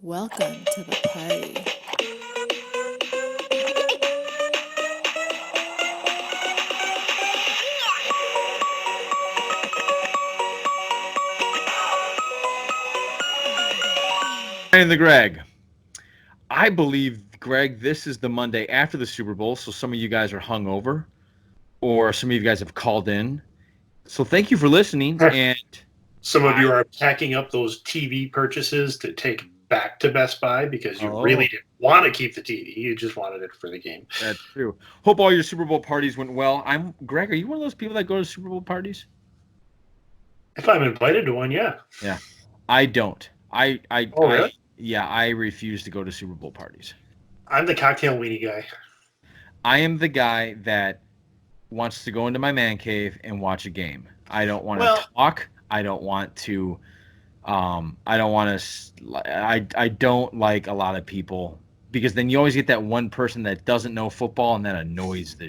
Welcome to the party. And TheGreg. I believe, Greg, this is the Monday after the Super Bowl, so some of you guys are hungover, or some of you guys have called in. So thank you for listening. And some of you are packing up those TV purchases to take back to Best Buy because you really didn't want to keep the TV. You just wanted it for the game. That's true. Hope all your Super Bowl parties went well. Greg, are you one of those people that go to Super Bowl parties? If I'm invited to one, yeah. Yeah. I don't. Really? I refuse to go to Super Bowl parties. I'm the cocktail weenie guy. I am the guy that wants to go into my man cave and watch a game. I don't want to talk. I don't want to. I don't want to. I don't like a lot of people because then you always get that one person that doesn't know football and that annoys the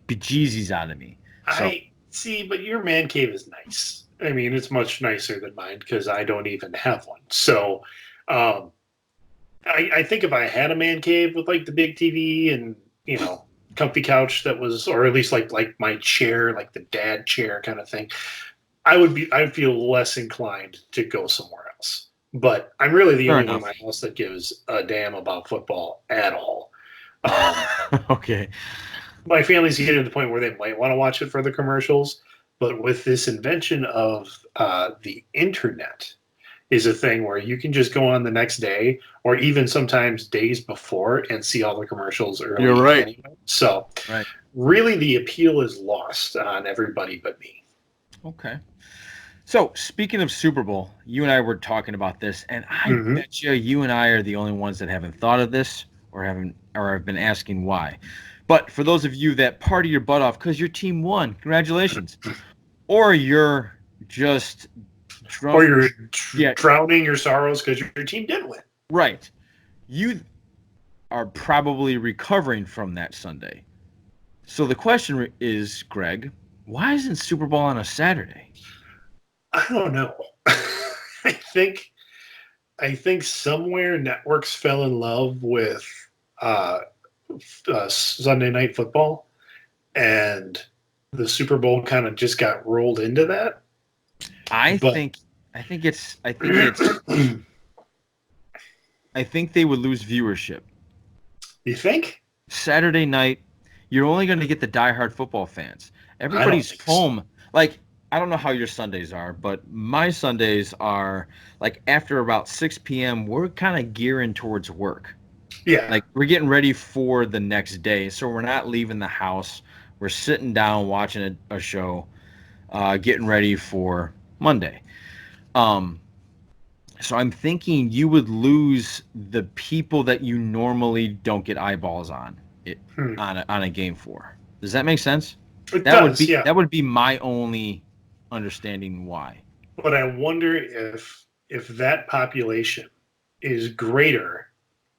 bejesus out of me. So, I see, but your man cave is nice. I mean, it's much nicer than mine because I don't even have one. So, I think if I had a man cave with like the big TV and comfy couch that was, or at least like my chair, like the dad chair kind of thing, I'd feel less inclined to go somewhere else. But I'm really the only one in my house that gives a damn about football at all. Okay. My family's getting to the point where they might want to watch it for the commercials, but with this invention of the internet is a thing where you can just go on the next day or even sometimes days before and see all the commercials early. You're right. Anyway. So really the appeal is lost on everybody but me. Okay. So speaking of Super Bowl, you and I were talking about this, and I bet you and I are the only ones that haven't thought of this or have been asking why. But for those of you that party your butt off because your team won, congratulations. Or you're just drunk. Or you're drowning your sorrows because your team did win. Right. You are probably recovering from that Sunday. So the question is, Greg, why isn't Super Bowl on a Saturday? I don't know. I think somewhere networks fell in love with Sunday Night Football, and the Super Bowl kind of just got rolled into that. I think they would lose viewership. You think? Saturday night, you're only going to get the diehard football fans. Everybody's home. Like, I don't know how your Sundays are, but my Sundays are like after about 6 p.m., we're kind of gearing towards work. Yeah. Like we're getting ready for the next day. So we're not leaving the house. We're sitting down watching a show, getting ready for Monday. So I'm thinking you would lose the people that you normally don't get eyeballs on on a game for. Does that make sense? That would be my only understanding why. But I wonder if that population is greater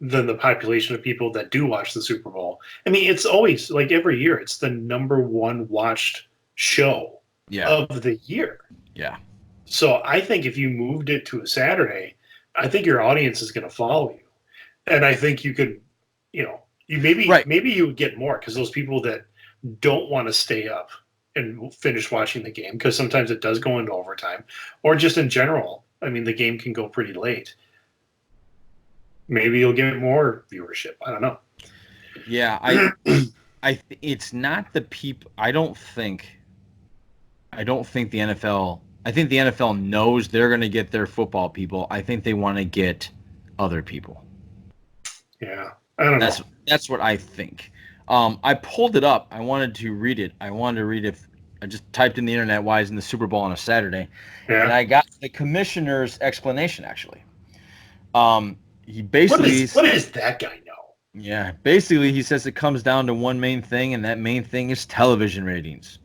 than the population of people that do watch the Super Bowl. I mean, it's always like every year, it's the number one watched show of the year. Yeah. So I think if you moved it to a Saturday, I think your audience is going to follow you, and I think you could, maybe you would get more because those people that don't want to stay up and finish watching the game, because sometimes it does go into overtime, or just in general, I mean, the game can go pretty late. Maybe you'll get more viewership. I don't know. Yeah, it's not the people. I don't think the NFL. I think the NFL knows they're going to get their football people. I think they want to get other people. Yeah, I don't know. That's what I think. I pulled it up. I wanted to read it. If I just typed in the internet, why isn't the Super Bowl on a Saturday? Yeah. And I got the commissioner's explanation, actually. He basically... What does that guy know? Yeah, basically he says it comes down to one main thing, and that main thing is television ratings.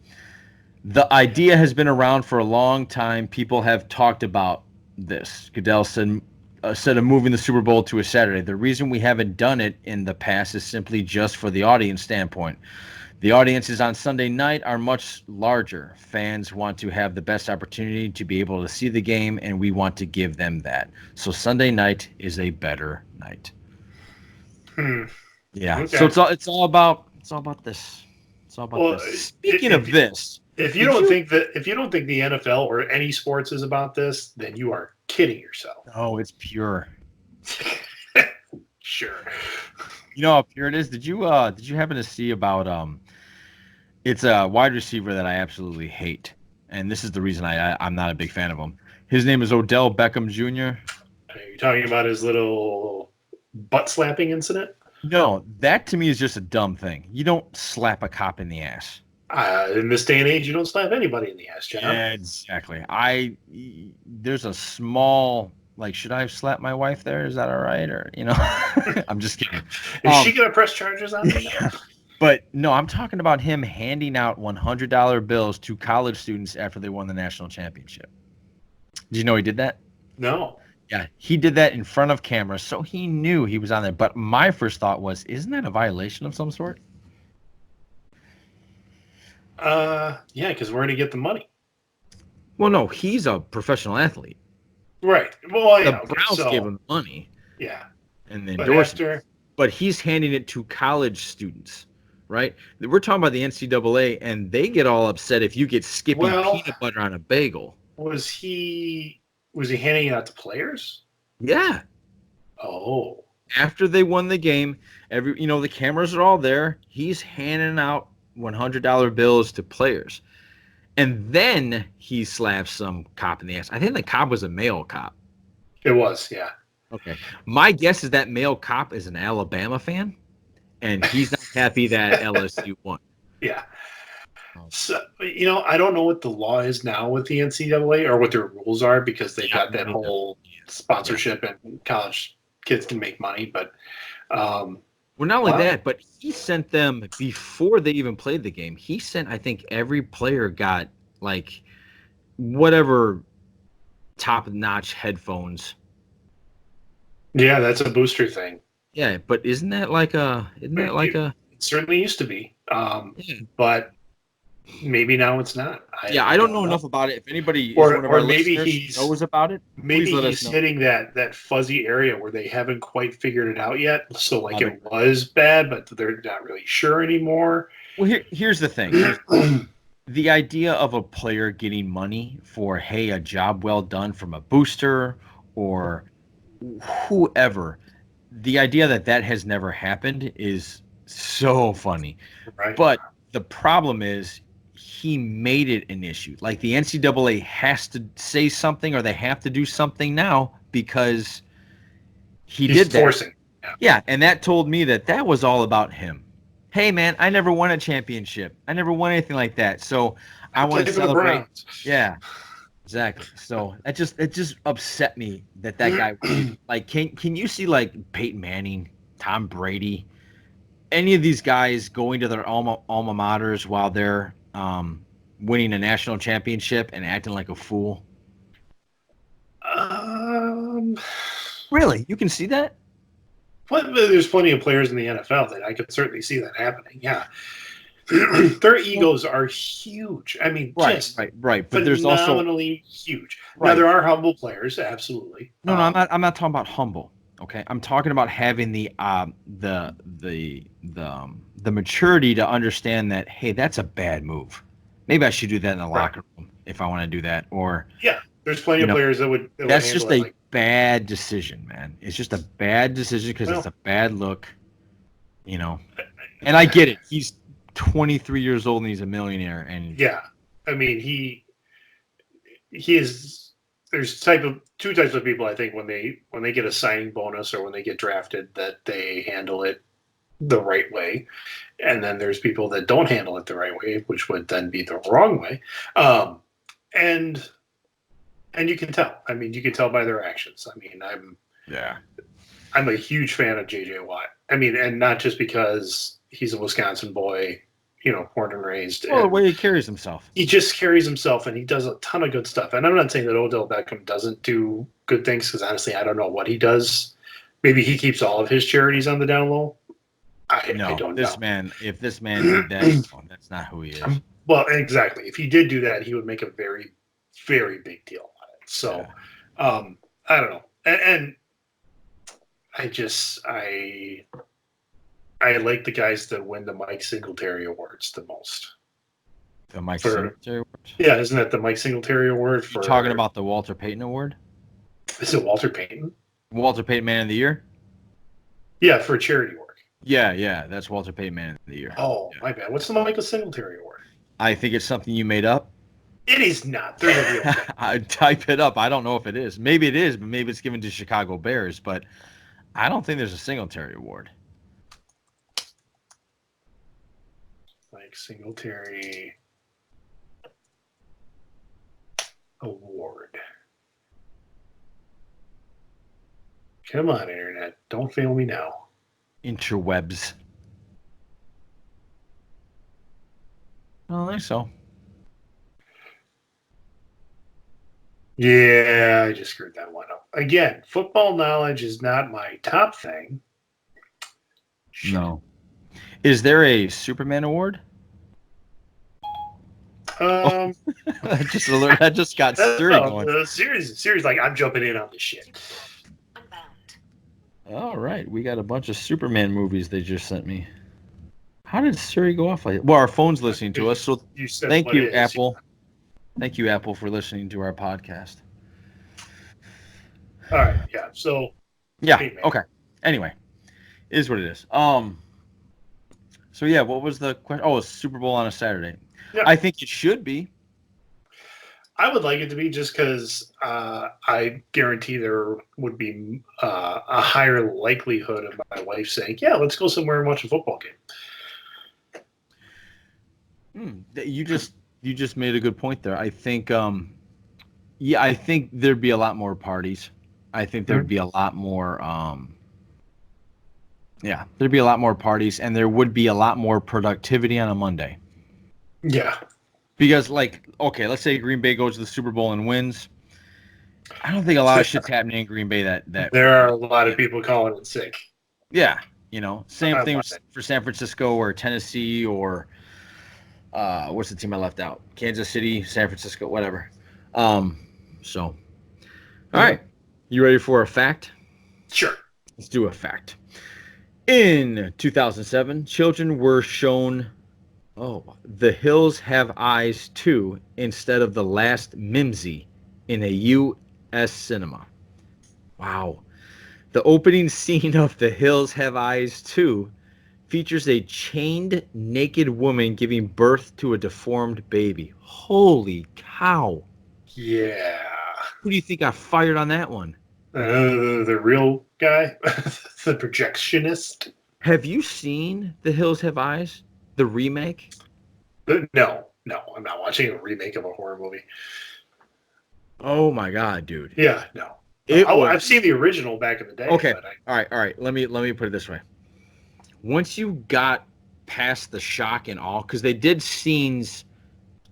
The idea has been around for a long time. People have talked about this. Goodell said of moving the Super Bowl to a Saturday. The reason we haven't done it in the past is simply just for the audience standpoint. The audiences on Sunday night are much larger. Fans want to have the best opportunity to be able to see the game, and we want to give them that. So Sunday night is a better night. Yeah. Okay. So it's all about this. It's all about this. Speaking of this, if you don't think the NFL or any sports is about this, then you are kidding yourself. Oh, it's pure. Sure. You know how pure it is? Did you happen to see about it's a wide receiver that I absolutely hate. And this is the reason I'm not a big fan of him. His name is Odell Beckham Jr. Are you talking about his little butt slapping incident? No, that to me is just a dumb thing. You don't slap a cop in the ass. In this day and age, you don't slap anybody in the ass, John. Exactly. There's a small, like, should I have slapped my wife there? Is that all right? Or, I'm just kidding. Is she going to press charges on me? But no, I'm talking about him handing out $100 bills to college students after they won the national championship. Did you know he did that? No. Yeah, he did that in front of cameras, so he knew he was on there. But my first thought was, isn't that a violation of some sort? Yeah, because where did he get the money? Well, no, he's a professional athlete. Right. Well, the Browns gave him money. Yeah. And the endorsement. But he's handing it to college students, right? We're talking about the NCAA, and they get all upset if you get Skippy peanut butter on a bagel. Was he handing it out to players? Yeah. Oh. After they won the game, the cameras are all there. He's handing out $100 bills to players. And then he slaps some cop in the ass. I think the cop was a male cop. It was, yeah. Okay. My guess is that male cop is an Alabama fan, and he's not happy that LSU won. Yeah. So, I don't know what the law is now with the NCAA or what their rules are because they got that whole sponsorship and college kids can make money. But, well, not only that, but he sent them before they even played the game. He sent, I think, every player got like whatever top-notch headphones. Yeah, that's a booster thing. Yeah, but isn't that like a? It certainly used to be, but maybe now it's not. I don't know enough about it. If anybody or maybe he knows about it, maybe he's hitting that fuzzy area where they haven't quite figured it out yet. So it was bad, but they're not really sure anymore. Well, here's the thing. The idea of a player getting money for a job well done from a booster or whoever, the idea that has never happened is so funny. Right. But the problem is he made it an issue. Like the NCAA has to say something or they have to do something now because he's did that. Forcing. Yeah, and that told me that was all about him. Hey, man, I never won a championship. I never won anything like that. So I want to celebrate. Yeah. Exactly. So it just upset me that guy like can you see like Peyton Manning, Tom Brady, any of these guys going to their alma maters while they're winning a national championship and acting like a fool? Really? You can see that? But there's plenty of players in the NFL that I could certainly see that happening. Yeah. Their egos are huge. I mean, right. But there's also phenomenally huge. Right. Now there are humble players, absolutely. No, I'm not talking about humble. Okay, I'm talking about having the maturity to understand that that's a bad move. Maybe I should do that in the locker room if I want to do that. Or there's plenty of players that would. That's just a bad decision, man. It's just a bad decision because it's a bad look. And I get it. He's 23 years old and he's a millionaire. And I mean he is. There's two types of people I think when they get a signing bonus or when they get drafted that they handle it the right way, and then there's people that don't handle it the right way, which would then be the wrong way, and you can tell. I mean, you can tell by their actions. I mean, I'm a huge fan of JJ Watt. I mean, and not just because he's a Wisconsin boy. Born and raised. Well, the way he carries himself. He just carries himself, and he does a ton of good stuff. And I'm not saying that Odell Beckham doesn't do good things, because honestly, I don't know what he does. Maybe he keeps all of his charities on the down low. I don't know. If this man did that, no, that's not who he is. Well, exactly. If he did do that, he would make a very, very big deal on it. So, I don't know. And I like the guys that win the Mike Singletary Awards the most. The Mike Singletary Award? Yeah, isn't that the Mike Singletary Award? You're talking about the Walter Payton Award? Is it Walter Payton? Walter Payton Man of the Year? Yeah, for charity work. Yeah, that's Walter Payton Man of the Year. Oh, my bad. What's the Michael Singletary Award? I think it's something you made up. It is not. There's a real thing. I'd type it up. I don't know if it is. Maybe it is, but maybe it's given to Chicago Bears, but I don't think there's a Singletary Award. Mike Singletary Award. Come on, Internet. Don't fail me now. Interwebs. I don't think so. Yeah, I just screwed that one up. Again, football knowledge is not my top thing. No. Is there a Superman Award? That just got Siri going. The series, like, I'm jumping in on this shit. All right, we got a bunch of Superman movies they just sent me. How did Siri go off like that? Well, our phone's listening to us, so thank you, Apple. Thank you, Apple, for listening to our podcast. All right, yeah. So, yeah, okay. Anyway, it is what it is. So yeah, what was the question? Oh, it's Super Bowl on a Saturday. Yeah. I think it should be. I would like it to be just because I guarantee there would be a higher likelihood of my wife saying, "Yeah, let's go somewhere and watch a football game." You just made a good point there. I think, I think there'd be a lot more parties. I think there'd be a lot more, there'd be a lot more parties, and there would be a lot more productivity on a Monday. Yeah. Because, like, okay, let's say Green Bay goes to the Super Bowl and wins. I don't think a lot of shit's happening in Green Bay that there are a lot of people calling in sick. Yeah, same thing for San Francisco or Tennessee or what's the team I left out? Kansas City, San Francisco, whatever. So, all right, you ready for a fact? Sure. Let's do a fact. In 2007, children were shown The Hills Have Eyes 2 instead of The Last Mimsy in a U.S. cinema. Wow. The opening scene of The Hills Have Eyes 2 features a chained, naked woman giving birth to a deformed baby. Holy cow. Yeah. Who do you think got fired on that one? The real guy? The projectionist? Have you seen The Hills Have Eyes? The remake? No, I'm not watching a remake of a horror movie. Oh my god, dude! Yeah, no. I've seen the original back in the day. Okay, all right. Let me put it this way. Once you got past the shock and awe, because they did scenes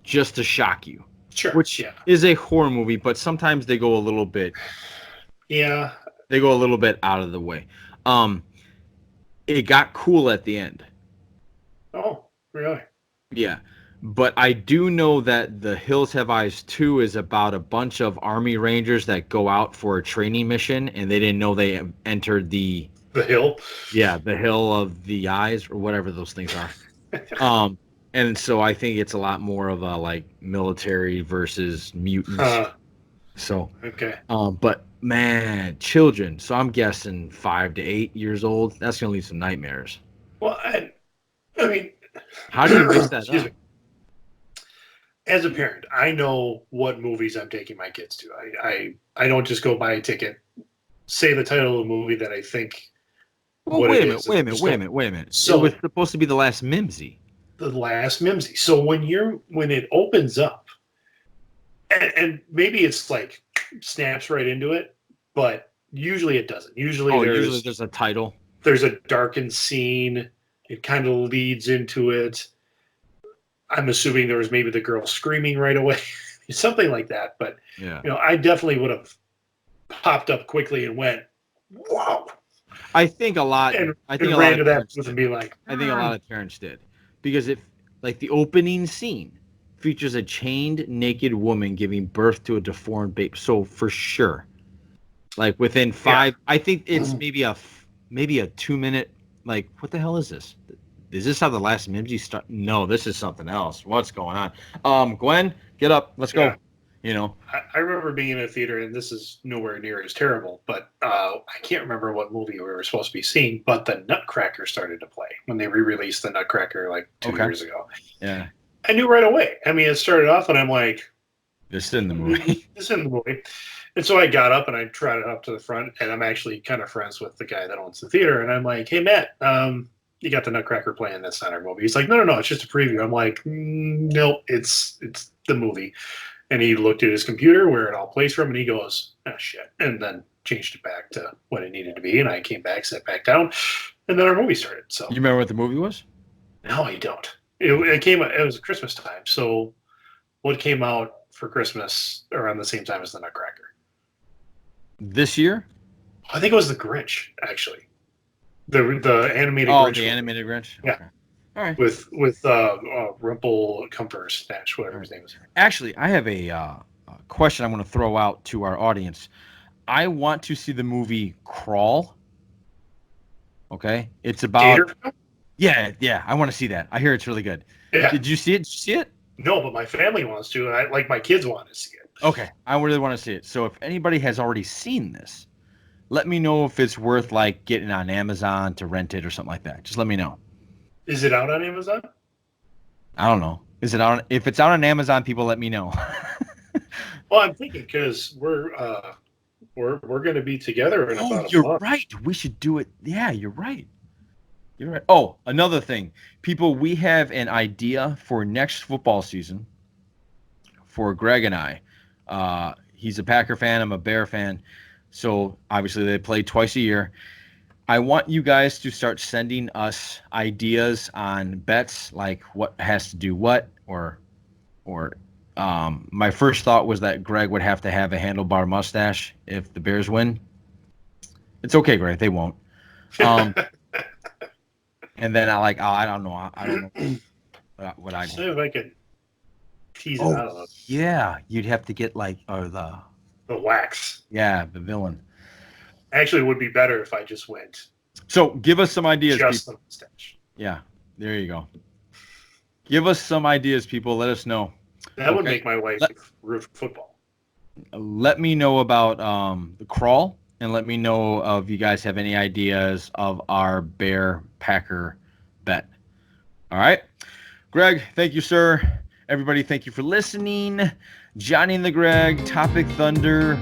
just to shock you, sure, which is a horror movie, but sometimes they go a little bit. Yeah, they go a little bit out of the way. It got cool at the end. Oh, really? Yeah. But I do know that The Hills Have Eyes 2 is about a bunch of Army Rangers that go out for a training mission, and they didn't know they entered the hill? Yeah, the Hill of the Eyes, or whatever those things are. And so I think it's a lot more of a, like, military versus mutants. So, okay. But, man, children. So I'm guessing 5 to 8 years old. That's going to lead some nightmares. Well, I mean, how do you mix that up? Me. As a parent, I know what movies I'm taking my kids to. I don't just go buy a ticket, say the title of the movie that I think. Well, wait a minute. So it was supposed to be The Last Mimsy. The Last Mimsy. So when it opens up, and maybe it's like snaps right into it, but usually it doesn't. Usually there's a title. There's a darkened scene. It kind of leads into it. I'm assuming there was maybe the girl screaming right away, something like that. But yeah, I definitely would have popped up quickly and went, "Wow!" I think a lot. And, I think and a ran lot to of that parents booth and did. be like, I think a lot of parents did because like the opening scene features a chained naked woman giving birth to a deformed babe. So for sure, like within 5, I think it's maybe a 2-minute. Like, what the hell is this? Is this how the last Mimsy start? No, this is something else. What's going on? Gwen, get up. Let's go. You know, I remember being in a theater, and this is nowhere near as terrible, but I can't remember what movie we were supposed to be seeing, but the Nutcracker started to play when they re-released the Nutcracker like 2 years ago. Yeah. I knew right away. I mean, it started off, and I'm like, this is in the movie. This is in the movie. And so I got up and I trotted up to the front, and I'm actually kind of friends with the guy that owns the theater, and I'm like, hey, Matt, you got the Nutcracker playing, that's not our movie. He's like, no, it's just a preview. I'm like, no, it's the movie. And he looked at his computer where it all plays from, and he goes, oh, shit. And then changed it back to what it needed to be. And I came back, sat back down, and then our movie started. So you remember what the movie was? No, I don't. It was Christmas time. So what came out for Christmas around the same time as the Nutcracker? This year? I think it was the Grinch, actually. The animated Grinch. Oh, the animated Grinch? Yeah. Okay. All right. With Rumple Comfort Snatch, whatever his name is. Actually, I have a question I want to throw out to our audience. I want to see the movie Crawl. Okay? It's about... Yeah, I want to see that. I hear it's really good. Yeah. Did you see it? Did you see it? No, but my family wants to, and my kids want to see it. Okay, I really want to see it. So if anybody has already seen this, let me know if it's worth like getting on Amazon to rent it or something like that. Just let me know. Is it out on Amazon? I don't know. Is it out? If it's out on Amazon, people let me know. Well, I'm thinking because we're going to be together in about a month. You're right. We should do it. Yeah, you're right. You're right. Oh, another thing, people, we have an idea for next football season for Greg and I. He's a Packer fan. I'm a Bear fan. So obviously they play twice a year. I want you guys to start sending us ideas on bets, like what has to do what, or my first thought was that Greg would have to have a handlebar mustache if the Bears win. It's okay, Greg. They won't. And then I don't know what I. See if I could tease it out of them. Yeah, you'd have to get the wax. Yeah, the villain. Actually, it would be better if I just went. So give us some ideas. Just the mustache. Yeah, there you go. Give us some ideas, people. Let us know. That would make my wife root for football. Let me know about the Crawl, and let me know if you guys have any ideas of our Bear Packer bet. All right, Greg, thank you, sir. Everybody, thank you for listening. Johnny and the Greg, Topic Thunder,